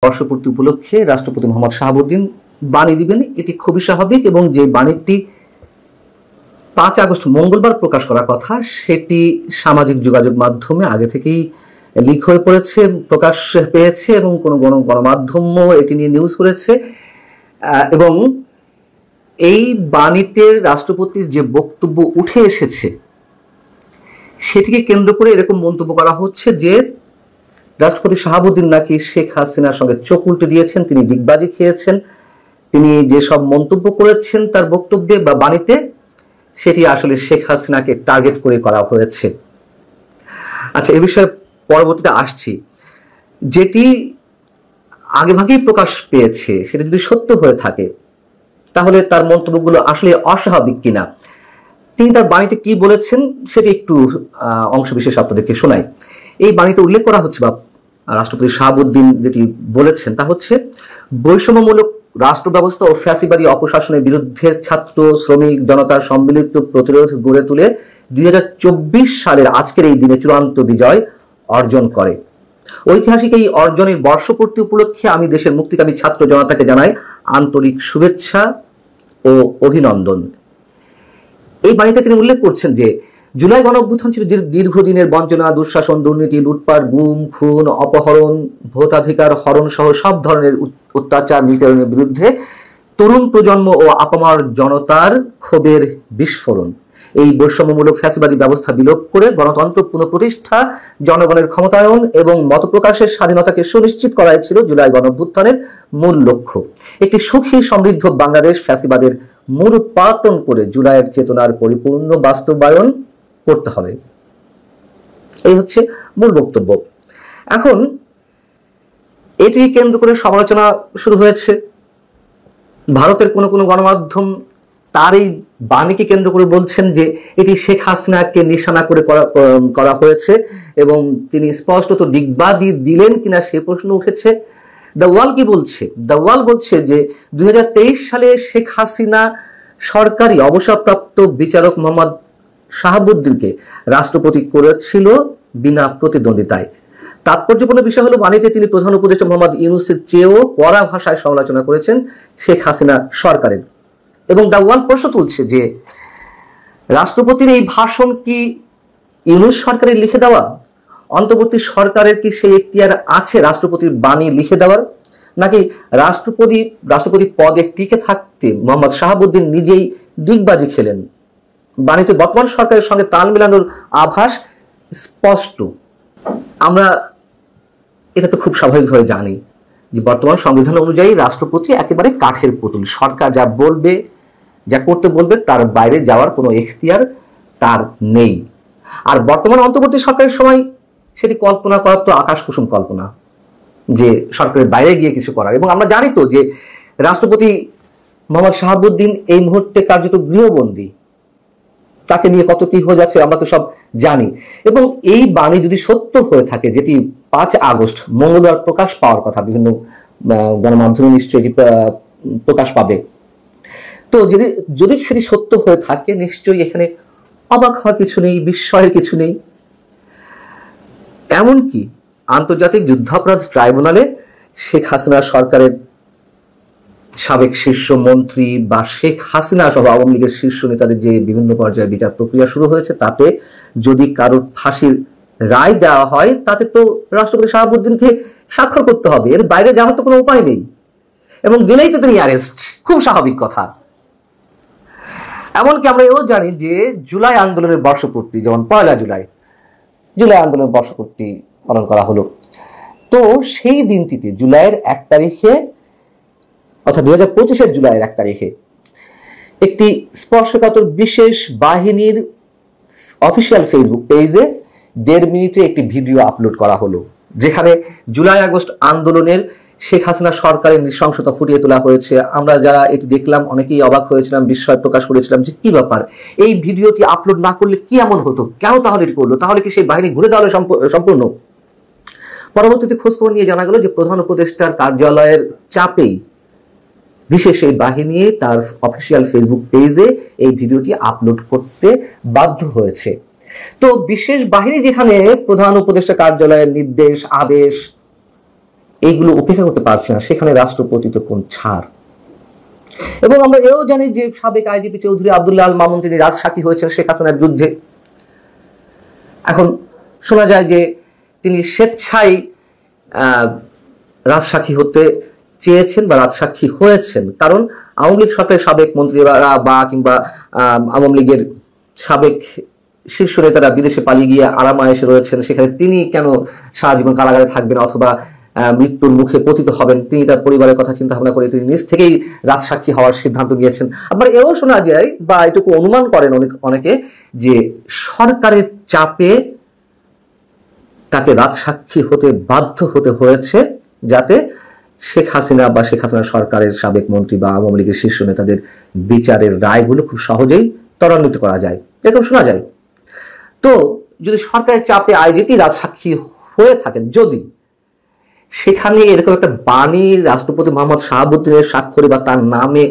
বর্ষপূর্তি উপলক্ষে রাষ্ট্রপতি মোহাম্মদ শাহাবুদ্দিন বাণী দিবেন, এটি খুবই স্বাভাবিক। এবং যে বাণীটি 5 আগস্ট মঙ্গলবার প্রকাশ করার কথা, সেটি সামাজিক যোগাযোগ মাধ্যমে আগে থেকেই লিক হয়ে পড়েছে, প্রকাশ পেয়েছে এবং কোনো গণমাধ্যমও এটি নিয়ে নিউজ করেছে। এবং এই বাণীতে রাষ্ট্রপতির যে বক্তব্য উঠে এসেছে সেটিকে কেন্দ্র করে এরকম মন্তব্য করা হচ্ছে যে রাষ্ট্রপতি শাহাবুদ্দিন নাকি শেখ হাসিনার সঙ্গে চোখ উল্টে দিয়েছেন, তিনি ডিগবাজি খেয়েছেন, তিনি যেসব মন্তব্য করেছেন তার বক্তব্যে বা বাণীতে সেটি আসলে শেখ হাসিনাকে টার্গেট করে করা হয়েছে। আচ্ছা, এ বিষয়ে পরবর্তীতে আসছি। যেটি আগেভাগেই প্রকাশ পেয়েছে সেটা যদি সত্য হয়ে থাকে তাহলে তার মন্তব্যগুলো আসলে অস্বাভাবিক কিনা, তিনি তার বাণীতে কি বলেছেন সেটি একটু অংশবিশেষ আপনাদেরকে শোনাই। এই বাণীতে উল্লেখ করা হচ্ছে বা রাষ্ট্রপতি শাহাবুদ্দিন যেটি বলেছেন তা হচ্ছে, বৈষম্যমূলক রাষ্ট্র ব্যবস্থা ও ফ্যাসিবাদী অপশাসনের বিরুদ্ধে ছাত্র শ্রমিক জনতার সম্মিলিত প্রতিরোধ গড়ে তুলে 2024 সালের আজকের এই দিনে চূড়ান্ত বিজয় অর্জন করে। ঐতিহাসিক এই অর্জনের বর্ষপূর্তি উপলক্ষে আমি দেশের মুক্তিকামী ছাত্র জনতাকে জানাই আন্তরিক শুভেচ্ছা ও অভিনন্দন। এই বাণীতে তিনি উল্লেখ করছেন যে জুলাই গণঅভ্যুত্থান ছিল দীর্ঘদিনের বঞ্চনা, দুঃশাসন, দুর্নীতি, লুটপাট, গুম, খুন, অপহরণ, ভোটাধিকার হরণ সহ সব ধরনের অত্যাচার নিপীড়নের বিরুদ্ধে তরুণ প্রজন্ম ও আপামর জনতার ক্ষোভের বিস্ফোরণ। এই বৈষম্যমূলক ফ্যাসিবাদী ব্যবস্থা বিলোপ করে গণতন্ত্র পুনঃপ্রতিষ্ঠা, জনগণের ক্ষমতায়ন এবং মতপ্রকাশের স্বাধীনতাকে সুনিশ্চিত করাই ছিল জুলাই গণঅভ্যুত্থানের মূল লক্ষ্য। একটি সুখী সমৃদ্ধ বাংলাদেশ ফ্যাসিবাদের মূল উৎপাটন করে জুলাইয়ের চেতনার পরিপূর্ণ বাস্তবায়ন করতে হবে। এই হচ্ছে মূল বক্তব্য। এখন এটি কেন্দ্র করে সমালোচনা শুরু হয়েছে। ভারতের কোনো কোনো গণমাধ্যম তার এই বাণীকে কেন্দ্র করে বলছেন যে এটি শেখ হাসিনাকে নিশানা করে করা হয়েছে এবং তিনি স্পষ্টত ডিগবাজি দিলেন কিনা সে প্রশ্ন উঠেছে। দ্য ওয়াল কি বলছে? দ্য ওয়াল বলছে যে 2023 সালে শেখ হাসিনা সরকারি অবসরপ্রাপ্ত বিচারক মোহাম্মদ শাহাবুদ্দিনকে রাষ্ট্রপতি করেছিল বিনা প্রতিদ্বন্দ্বিতায়। তাৎপর্যপূর্ণ বিষয় হলো বাণীতে তিনি প্রধান উপদেষ্টা মোহাম্মদ ইউনূসের চেয়েও কড়া ভাষায় সমালোচনা করেছেন শেখ হাসিনা সরকারের। এবং দ্য ওয়াল প্রশ্ন তুলছে যে রাষ্ট্রপতির এই ভাষণ কি ইউনূস সরকারের লিখে দেওয়া? অন্তর্বর্তী সরকারের কি সেই এখতিয়ার আছে রাষ্ট্রপতির বাণী লিখে দেওয়ার, নাকি রাষ্ট্রপতি পদে টিকে থাকতে মোহাম্মদ শাহাবুদ্দিন নিজেই ডিগবাজি খেলেন? বাণীতে বর্তমান সরকারের সঙ্গে তাল মেলানোর আভাস স্পষ্ট। আমরা এটা তো খুব স্বাভাবিকভাবে জানি যে বর্তমান সংবিধান অনুযায়ী রাষ্ট্রপতি একেবারে কাঠের পুতুল। সরকার যা বলবে, যা করতে বলবে তার বাইরে যাওয়ার কোনো এখতিয়ার তার নেই। আর বর্তমান অন্তর্বর্তী সরকারের সময় সেটি কল্পনা করার তো আকাশ কুসুম কল্পনা যে সরকারের বাইরে গিয়ে কিছু করার। এবং আমরা জানি তো যে রাষ্ট্রপতি মোহাম্মদ শাহাবুদ্দিন এই মুহূর্তে কার্যত গৃহবন্দী, তাকে নিয়ে কত কি হয়ে যাচ্ছে আমরা তো সব জানি। এবং এই বাণী যদি সত্য হয়ে থাকে, যেটি 5 আগস্ট মঙ্গলবার প্রকাশ পাওয়ার কথা, বিভিন্ন গণমাধ্যমে নিশ্চয়ই এটি প্রকাশ পাবে, তো যদি সেটি সত্য হয়ে থাকে নিশ্চয়ই এখানে অবাক হওয়ার কিছু নেই, বিস্ময়ের কিছু নেই। এমনকি আন্তর্জাতিক যুদ্ধাপরাধ ট্রাইব্যুনালে শেখ হাসিনা সরকারের সাবেক শীর্ষ মন্ত্রী বা শেখ হাসিনা সহ আওয়ামী লীগের শীর্ষ নেতাদের যে বিভিন্ন পর্যায়ে বিচার প্রক্রিয়া শুরু হয়েছে, তাতে যদি কারোর ফাঁসির রায় দেওয়া হয় তাতে তো রাষ্ট্রপতি শাহাবুদ্দিনকে স্বাক্ষর করতে হবে, এর বাইরে যাওয়ার তো কোনো উপায় নেই। এবং গেলেই তো তিনি অ্যারেস্ট, খুব স্বাভাবিক কথা। এমনকি আমরা এও জানি যে জুলাই আন্দোলনের বর্ষপূর্তি, যেমন 1 জুলাই আন্দোলনের বর্ষপূর্তি পালন করা হলো, তো সেই দিনটিতে জুলাইয়ের 1 তারিখে অর্থাৎ 2025 জুলাইয়ের 1 তারিখে একটি স্পর্শকাতর বিশেষ বাহিনীর অফিসিয়াল ফেসবুক পেজে 1.5 মিনিটে একটি ভিডিও আপলোড করা হলো, যেখানে জুলাই আগস্ট আন্দোলনের শেখ হাসিনা সরকারের নৃশংসতা ফুটিয়ে তোলা হয়েছে। আমরা যারা এটি দেখলাম অনেকেই অবাক হয়েছিলাম, বিস্ময় প্রকাশ করেছিলাম যে কি ব্যাপার, এই ভিডিওটি আপলোড না করলে কি এমন হতো, কেন তাহলে এটি করলো, তাহলে কি সেই বাহিনী ঘুরে দেওয়া সম্পূর্ণ? পরবর্তীতে খোঁজখবর নিয়ে জানা গেল যে প্রধান উপদেষ্টার কার্যালয়ের চাপেই বিশেষ এই বাহিনী তার অফিসিয়াল ফেসবুক পেজে এই ভিডিওটি আপলোড করতে বাধ্য হয়েছে। তো বিশেষ বাহিনী যেখানে প্রধান উপদেষ্টা কার্যালয়ের নির্দেশ, আদেশ এইগুলো উপেক্ষা করতে পারছে না, সেখানে রাষ্ট্রপতি তো কোন ছাড়। এবং আমরা এও জানি যে সাবেক আইজিপি চৌধুরী আব্দুল্লাহ আল মামুন তিনি রাজসাক্ষী হয়েছেন শেখ হাসিনার বিরুদ্ধে। এখন শোনা যায় যে তিনি স্বেচ্ছায় রাজসাক্ষী হতে চেয়েছেন বা রাজসাক্ষী হয়েছেন, কারণ আওয়ামী লীগ সরকারের সাবেক মন্ত্রীরা বা কিংবা আওয়ামী লীগের সাবেক শীর্ষ নেতারা বিদেশে পালিয়ে গিয়ে আরামায়েশে রয়েছেন, সেখানে তিনি কেন সারা জীবন কারাগারে থাকবেন অথবা মৃত্যুর মুখে পতিত হবেন, তিনি তার পরিবারের কথা চিন্তা ভাবনা করে তিনি নিজ থেকেই রাজসাক্ষী হওয়ার সিদ্ধান্ত নিয়েছেন। আবার এও শোনা যায় বা এটুকু অনুমান করেন অনেকে যে সরকারের চাপে তাকে রাজসাক্ষী হতে বাধ্য হতে হয়েছে, যাতে শেখ হাসিনা বা শেখ হাসিনা সরকারের সাবেক মন্ত্রী বা আওয়ামী লীগের শীর্ষ নেতাদের বিচারের রায়গুলো খুব সহজেই ত্বরান্বিত করা যায়, এরকম শোনা যায়। তো যদি সরকারের চাপে আইজিপি রাজসাক্ষী হয়ে থাকেন, যদি সেখানে এরকম একটা বাণী রাষ্ট্রপতি মোহাম্মদ শাহাবুদ্দিনের স্বাক্ষরে বা তার নামে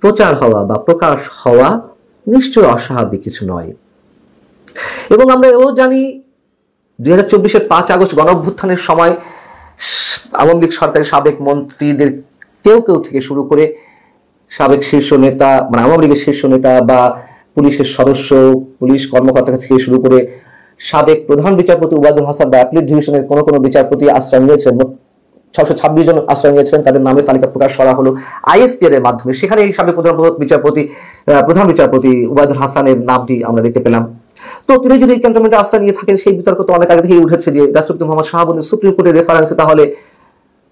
প্রচার হওয়া বা প্রকাশ হওয়া নিশ্চয়ই অস্বাভাবিক কিছু নয়। এবং আমরা এও জানি 2024-এর 5 আগস্ট গণঅভ্যুত্থানের সময় আওয়ামী লীগ সরকারের সাবেক মন্ত্রীদের কেউ থেকে শুরু করে সাবেক শীর্ষ নেতা মানে আওয়ামী লীগের শীর্ষ নেতা বা পুলিশের সদস্য, পুলিশ কর্মকর্তা থেকে শুরু করে সাবেক প্রধান বিচারপতি ওবায়দুল হাসান বা অ্যাপিলেট ডিভিশনের কোনো বিচারপতি আশ্রয় নিয়েছেন, 626 জন আশ্রয় নিয়েছিলেন, তাদের নামে তালিকা প্রকাশ করা হলো ISPR এর মাধ্যমে। সেখানে এই সাবেক প্রধান বিচারপতি ওবায়দুল হাসানের নামটি আমরা দেখতে পেলাম। তো তিনি যদি ক্যান্টনমেন্টে আশ্রয় নিয়ে থাকেন, সেই বিতর্ক তো অনেক আগে থেকেই উঠেছে যে রাষ্ট্রপতি মোহাম্মদ শাহাবুদ্দিন সুপ্রিম কোর্টের রেফারেন্সে তাহলে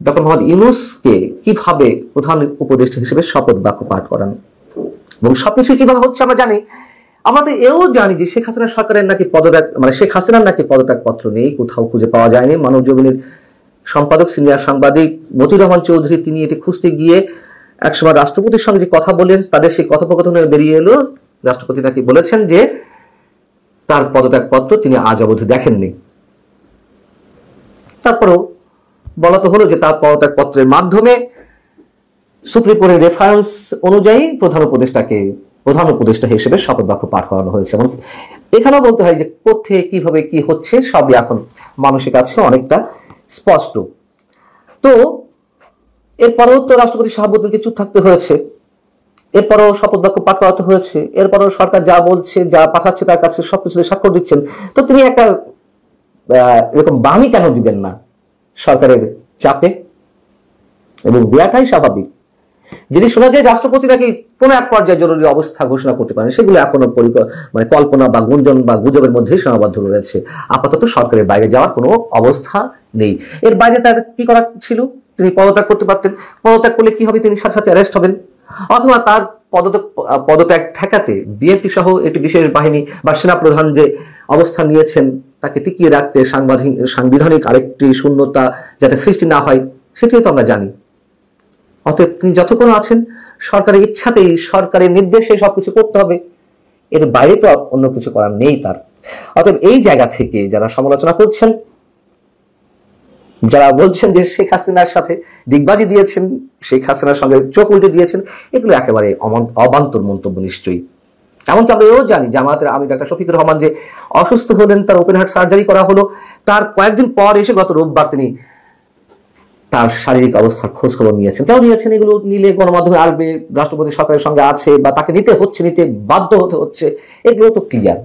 ডক্টর মোহাম্মদ ইউনূসকে কিভাবে প্রধান উপদেষ্টা হিসেবে শপথ বাক্য পাঠ করান এবং সবকিছু কিভাবে হচ্ছে আমরা জানি। আমরা তো এও জানি যে শেখ হাসিনা সরকারের নাকি শেখ হাসিনার নাকি পদত্যাগ পত্র নেই, কোথাও খুঁজে পাওয়া যায়নি। মানব জমিনের সম্পাদক সিনিয়র সাংবাদিক মতিউর রহমান চৌধুরী তিনি এটি খুঁজতে গিয়ে একসময় রাষ্ট্রপতির সঙ্গে যে কথা বলেন, তাদের সেই কথোপকথনে বেরিয়ে এলো রাষ্ট্রপতি নাকি বলেছেন যে তার পদত্যাগ পত্র তিনি আজ অবধি দেখেননি। তারপরেও বলা তো হলো যে তার পদত্যাগ পত্রের মাধ্যমে সুপ্রিম কোর্টের রেফারেন্স অনুযায়ী প্রধান উপদেষ্টা হিসেবে শপথ বাক্য পাঠ করানো হয়েছে। এবং এখানেও বলতে হয় যে কোথায় কিভাবে কি হচ্ছে সবই এখন মানুষের কাছে অনেকটা স্পষ্ট। তো এরপরেও তো রাষ্ট্রপতি শাহাবুদ্দিনকে চুপ থাকতে হয়েছে, এরপরও শপথ বাক্য পাঠ করাতে হয়েছে, এরপরও সরকার যা বলছে যা পাঠাচ্ছে তার কাছে সবকিছুতে স্বাক্ষর দিচ্ছেন। তো তিনি একটা এরকম বাণী কেন দিবেন না সরকারের চাপে? এবং দেওয়াটাই স্বাভাবিক। যদি শোনা যায় রাষ্ট্রপতি নাকি কোন এক পর্যায়ে জরুরি অবস্থা ঘোষণা করতে পারেন, সেগুলো এখনো কল্পনা বা গুঞ্জন বা গুজবের মধ্যেই সীমাবদ্ধ রয়েছে। আপাতত সরকারের বাইরে যাওয়ার কোনো অবস্থা নেই। এর বাইরে তার কি করার ছিল? তিনি পদত্যাগ করতে পারতেন। পদত্যাগ করলে কি হবে? তিনি সাথে অ্যারেস্ট হবেন, অথবা তার পদত্যাগ ঠেকাতে বিএনপি সহ একটি বিশেষ বাহিনী বা সেনা প্রধান যে অবস্থান নিয়েছেন তাকে টিকিয়ে রাখতে সাংবিধানিক আরেকটি শূন্যতা যাতে সৃষ্টি না হয়, সেটিও তো আমরা জানি। অতএব তিনি যতক্ষণ আছেন সরকারের ইচ্ছাতেই, সরকারের নির্দেশে সবকিছু করতে হবে, এর বাইরে তো অন্য কিছু করার নেই তার। অতএব এই জায়গা থেকে যারা সমালোচনা করছেন, যারা বলছেন যে শেখ হাসিনার সাথে ডিগবাজি দিয়েছেন, শেখ হাসিনার সঙ্গে চোখ উল্টে দিয়েছেন, এগুলো একেবারে অবান্তর মন্তব্য নিশ্চয়ই। এমনকি আমরা এও জানি জামায়াতের আমির ডাক্তার শফিকুর রহমান যে অসুস্থ হলেন, তার ওপেন হার্ট সার্জারি করা হলো, তার কয়েকদিন পর এসে গত রোববার তিনি তার শারীরিক অবস্থার খোঁজ খবর নিয়েছেন। কেউ নিয়েছেন? এগুলো নিলে গণমাধ্যমে আসবে, রাষ্ট্রপতি সরকারের সঙ্গে আছে বা তাকে নিতে বাধ্য হতে হচ্ছে, এগুলো তো ক্লিয়ার।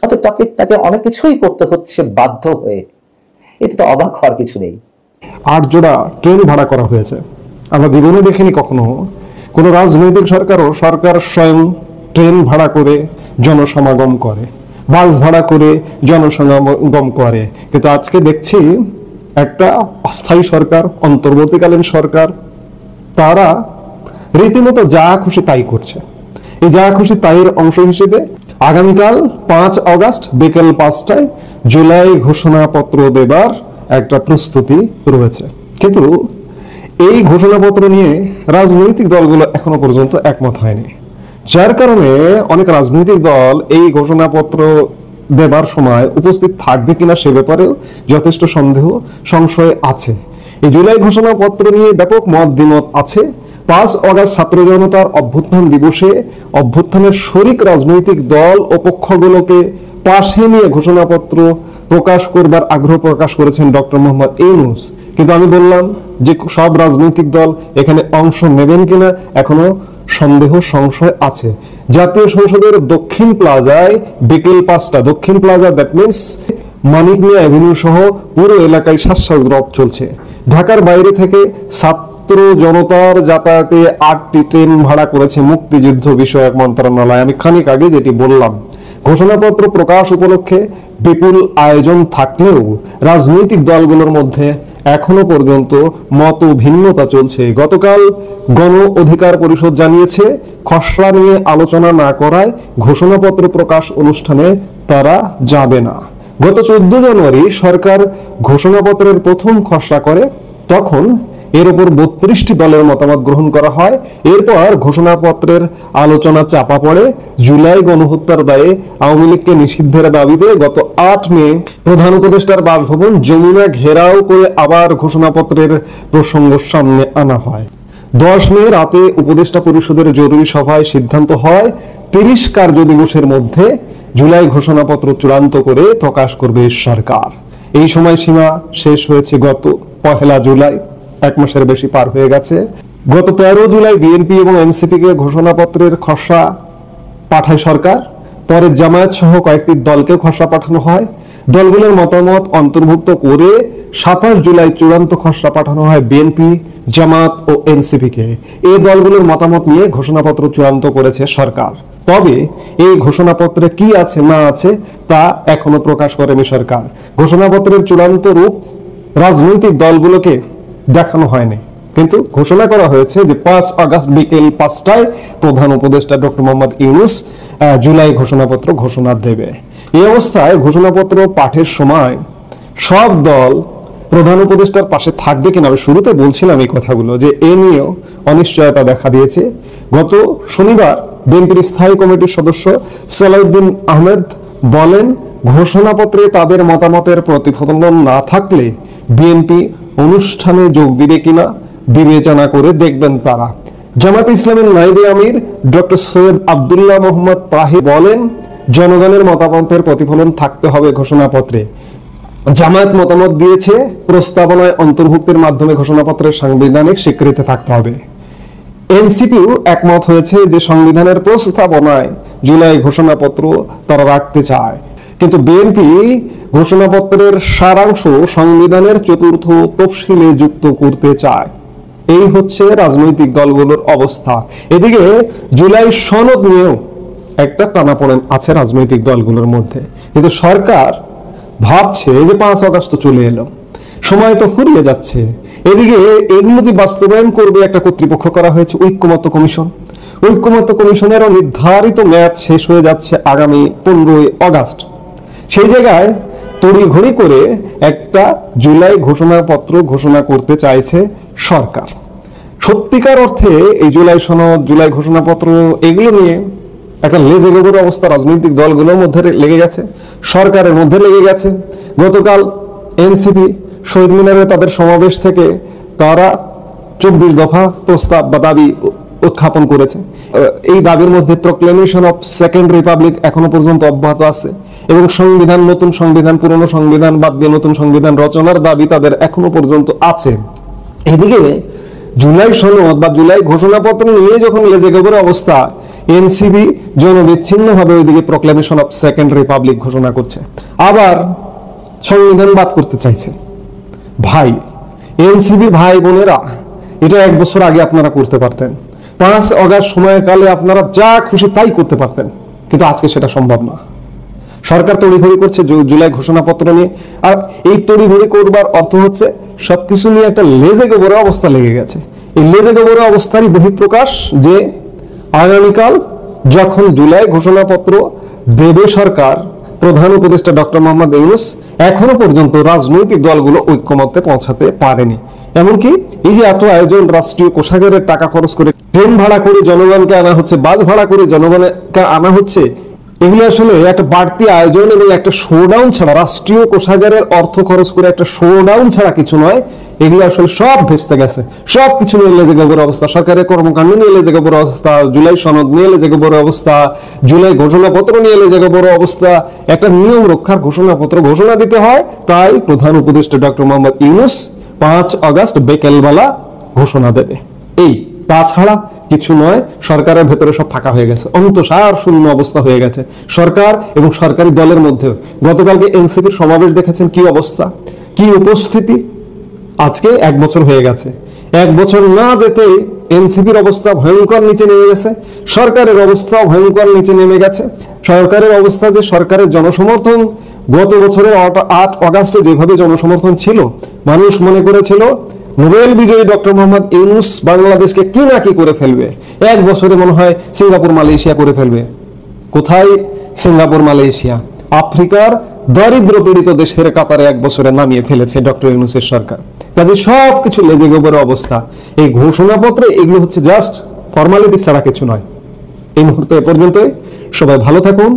অর্থাৎ তাকে অনেক কিছুই করতে হচ্ছে বাধ্য হয়ে, এতে তো অবাক হওয়ার কিছু নেই। 8 জোড়া ট্রেন ভাড়া করা হয়েছে। আমরা জীবনে দেখিনি কখনো কোনো রাজনৈতিক সরকার স্বয়ং ট্রেন ভাড়া করে জনসমাগম করে, বাস ভাড়া করে জনসমাগম করে। কিন্তু আজকে দেখছি একটা অস্থায়ী সরকার, অন্তর্বর্তীকালীন সরকার, তারা রীতিমতো যা খুশি তাই করছে। এই যা খুশি তাইয়ের অংশ হিসেবে আগামীকাল 5 আগস্ট বিকেল 5টায় জুলাই ঘোষণাপত্র দেবার একটা প্রস্তুতি রয়েছে। কিন্তু এই ঘোষণাপত্র নিয়ে রাজনৈতিক দলগুলো এখনো পর্যন্ত একমত হয়নি, যার কারণে অনেক রাজনৈতিক দল এই ঘোষণাপত্র দেবার সময় উপস্থিত থাকবে কিনা সে ব্যাপারেও যথেষ্ট সন্দেহ সংশয় আছে। এই জুলাই ঘোষণাপত্র নিয়ে ব্যাপক মত দ্বিমত আছে। 5 আগস্ট ছাত্র জনতার অভ্যুত্থান দিবসে অভ্যুত্থানের শরিক রাজনৈতিক দল ও পক্ষগুলোকে পাশে নিয়ে ঘোষণাপত্র প্রকাশ করবার আগ্রহ প্রকাশ করেছেন ডক্টর মোহাম্মদ ইউনূস। কিন্তু আমি বললাম যে সব রাজনৈতিক দল এখানে অংশ নেবেন কিনা এখনো সন্দেহ সংশয় আছে। জাতীয় সংসদের দক্ষিণ প্লাজায় বিকেল 5টা, দক্ষিণ plaza that means Manik Mia avenue সহ পুরো এলাকায় শ্বাসরোধ চলছে। ঢাকার বাইরে থেকে ছাত্র জনতার যাতায়াতে 8টি ট্রেন ভাড়া করেছে মুক্তিযুদ্ধ বিষয়ক মন্ত্রণালয়। আমি খানিক আগে যেটি বললাম, ঘোষণাপত্র প্রকাশ উপলক্ষে বিপুল আয়োজন থাকলেও রাজনৈতিক দলগুলোর মধ্যে এখনো পর্যন্ত মত ভিন্নতা চলছে। গতকাল গণ অধিকার পরিষদ জানিয়েছে খসড়া নিয়ে আলোচনা না করায় ঘোষণাপত্র প্রকাশ অনুষ্ঠানে তারা যাবে না। গত 14 জানুয়ারি সরকার ঘোষণাপত্রের প্রথম খসড়া করে, তখন এর উপর 32টি দলের মতামত গ্রহণ করা হয়। এরপর ঘোষণাপত্রের আলোচনা চাপা পড়ে। জুলাই গণহত্যার দায়ে আওয়ামী লীগকে নিষিদ্ধের দাবিতে গত 8 মে প্রধান উপদেষ্টার বাসভবন যমুনা ঘেরাও করে আবার ঘোষণাপত্রের প্রসঙ্গ সামনে আনা হয়। 10 মে রাতে উপদেষ্টা পরিষদের জরুরি সভায় সিদ্ধান্ত হয় 30 কার্যদিবসের মধ্যে জুলাই ঘোষণাপত্র চূড়ান্ত করে প্রকাশ করবে সরকার। এই সময়সীমা শেষ হয়েছে গত 1 জুলাই। 1 মাসের বেশি পার হয়ে গেছে। গত 13 জুলাই বিএনপি এবং এনসিপি কে ঘোষণাপত্রের খসড়া পাঠায় সরকার। পরে জামায়াত সহ কয়েকটি দলকে খসড়া পাঠানো হয়। দলগুলোর মতামত অন্তর্ভুক্ত করে 27 জুলাই চূড়ান্ত খসড়া পাঠানো হয় বিএনপি, জামায়াত ও এনসিপি কে। এই দলগুলোর মতামত নিয়ে ঘোষণাপত্র চূড়ান্ত করেছে সরকার। তবে এই ঘোষণাপত্রে কি আছে না আছে তা এখনো প্রকাশ করেনি সরকার। ঘোষণাপত্রের চূড়ান্ত রূপ রাজনৈতিক দলগুলোকে দেখানো হয়নি, কিন্তু ঘোষণা করা হয়েছে যে 5 আগস্ট বিকেল 5টায় প্রধান উপদেষ্টা ডক্টর মোহাম্মদ ইউনূস জুলাই ঘোষণাপত্র ঘোষণা দেবে। এই অবস্থায় ঘোষণাপত্র পাঠের সময় সব দল প্রধান উপদেষ্টার পাশে থাকবে কিনা, আমি শুরুতে বলছিলাম এই কথাগুলো, যে এ নিয়েও অনিশ্চয়তা দেখা দিয়েছে। গত শনিবার বিএনপির স্থায়ী কমিটির সদস্য সালাউদ্দিন আহমেদ বলেন, ঘোষণাপত্রে তাদের মতামতের প্রতিফলন না থাকলে বিএনপি অনুষ্ঠানে যোগ দিবে কিনা বিবেচনা করে দেখবেন তারা। জামায়াতে ইসলামের নায়েবে আমির ডক্টর সৈয়দ আব্দুল্লাহ মোহাম্মদ তাহির বলেন, জনগণের মতামতের প্রতিফলন থাকতে হবে ঘোষণাপত্রে। জামায়াত মতামত দিয়েছে প্রস্তাবনায় অন্তর্ভুক্তির মাধ্যমে ঘোষণাপত্রের সাংবিধানিক স্বীকৃতি থাকতে হবে। এনসিপিও একমত হয়েছে যে সংবিধানের প্রস্তাবনায় জুলাই ঘোষণাপত্র তারা রাখতে চায়, কিন্তু বিএনপি ঘোষণাপত্রের সারাংশ সংবিধানের 4র্থ তফসিলে যুক্ত করতে চায়। এই হচ্ছে রাজনৈতিক দলগুলোর অবস্থা। এদিকে জুলাই সনদ নিয়েও একটা টানাপোড়েন আছে রাজনৈতিক দলগুলোর মধ্যে, কিন্তু সরকার ভাবছে যে 5 আগস্ট তো চলে এলো, সময় তো ফুরিয়ে যাচ্ছে। এদিকে এগুলো যে বাস্তবায়ন করবে একটা কর্তৃপক্ষ করা হয়েছে ঐক্যমত্য কমিশন। ঐক্যমত্য কমিশনেরও নির্ধারিত মেয়াদ শেষ হয়ে যাচ্ছে আগামী 15 আগস্ট। সেই জায়গায় তড়িঘড়ি করে একটা জুলাই ঘোষণাপত্র ঘোষণা করতে চাইছে সরকার। সত্যিকার অর্থে এই জুলাই সনদ, জুলাই ঘোষণাপত্র এগুলো নিয়ে একটা লেজে গোবর অবস্থা রাজনৈতিক দলগুলোর মধ্যে লেগে গেছে, সরকারের মধ্যে লেগে গেছে। গতকাল এনসিপি শহীদ মিনারে তাদের সমাবেশ থেকে তারা 24 দফা প্রস্তাব বা দাবি উত্থাপন করেছে। এই দাবির মধ্যে প্রক্লেমেশন অফ সেকেন্ড রিপাবলিক এখনো পর্যন্ত অব্যাহত আছে, এবং সংবিধান, নতুন সংবিধান, পুরনো সংবিধান বাদ দিয়ে নতুন সংবিধান রচনার দাবি তাদের এখনো পর্যন্ত আছে। এদিকে জুলাই সনদ বা জুলাই ঘোষণাপত্র নিয়ে যখন লেজে গোবর অবস্থা, এনসিপি জনবিচ্ছিন্নভাবে ওইদিকে প্রক্লেমেশন অফ সেকেন্ড রিপাবলিক ঘোষণা করছে, আবার সংবিধান বাদ করতে চাইছে। ভাই, এনসিপি ভাই বোনেরা, এটা 1 বছর আগে আপনারা করতে পারতেন। 5 আগস্ট সময়কালে আপনারা যা খুশি তাই করতে পারতেন, কিন্তু আজকে সেটা সম্ভব না। সরকার তড়িঘড়ি করছে জুলাই ঘোষণাপত্র নিয়ে, আর এই তড়িঘড়ি করবার অর্থ হচ্ছে সবকিছু নিয়ে একটা লেজে গোবরে অবস্থা লেগে গেছে। এই লেজে গোবরে অবস্থারই বহিঃপ্রকাশ যে আগামীকাল যখন জুলাই ঘোষণাপত্র দেবে সরকার, প্রধান উপদেষ্টা ডক্টর মোহাম্মদ ইউনূস এখনো পর্যন্ত রাজনৈতিক দলগুলো ঐক্যমত্যে পৌঁছাতে পারেনি। এমনকি এই যে এত আয়োজন, রাষ্ট্রীয় কোষাগারের টাকা খরচ করে ট্রেন ভাড়া করে জনগণকে আনা হচ্ছে, বাস ভাড়া করে জনগণকে আনা হচ্ছে, এগুলো আসলে একটা বাড়তি আয়োজন এবং একটা শোডাউন ছাড়া, রাষ্ট্রীয় কোষাগারের অর্থ খরচ করে একটা শোডাউন ছাড়া কিছু নয়। এগুলো আসলে সব ভেস্তে গেছে, সবকিছু নিয়ে লেজেগেবর অবস্থা, সরকারের কর্মকাণ্ড নিয়ে লেজেগেবর অবস্থা, জুলাই সনদ নিয়ে লেজেগেবর অবস্থা, জুলাই ঘোষণাপত্র নিয়ে লেজেগেবর অবস্থা। একটা নিয়ম রক্ষার ঘোষণাপত্র ঘোষণা দিতে হয়, তাই প্রধান উপদেষ্টা ডক্টর মোহাম্মদ ইউনূস 5 আগস্ট বিকেলবেলা ঘোষণা দেবে। এই তাছাড়া কিছু নয়। সরকারের ভেতরে সব ফাঁকা হয়ে গেছে, অন্তঃসার শূন্য অবস্থা হয়ে গেছে সরকার এবং সরকারি দলের মধ্যে। গতকালকে এনসিপির সমাবেশ দেখেছেন, কি অবস্থা, কি উপস্থিতি। আজকে 1 বছর হয়ে গেছে, 1 বছর না যেতে এনসিপির অবস্থা ভয়ঙ্কর নিচে নেমে গেছে, সরকারের অবস্থা ভয়ঙ্কর নিচে নেমে গেছে। সরকারের অবস্থা যে সরকারের জনসমর্থন গত বছরের 8 আগস্টে যেভাবে জনসমর্থন ছিল, মানুষ মনে করেছিল নোবেল বিজয়ী ডক্টর মোহাম্মদ ইউনূস বাংলাদেশকে কি না কি করে ফেলবে, 1 বছরে মনে হয় সিঙ্গাপুর মালয়েশিয়া করে ফেলবে। কোথায় সিঙ্গাপুর মালয়েশিয়া? আফ্রিকার দারিদ্র পীড়িত দেশের কাতারে 1 বছরে নামিয়ে ফেলেছে ডক্টর ইউনূসের সরকার। কাজে সবকিছু লেজেগোবরের অবস্থা। এই ঘোষণাপত্রে এগুলো হচ্ছে জাস্ট ফর্মালিটি ছাড়া কিছু নয়। এই মুহূর্তে এ পর্যন্তই। সবাই ভালো থাকুন।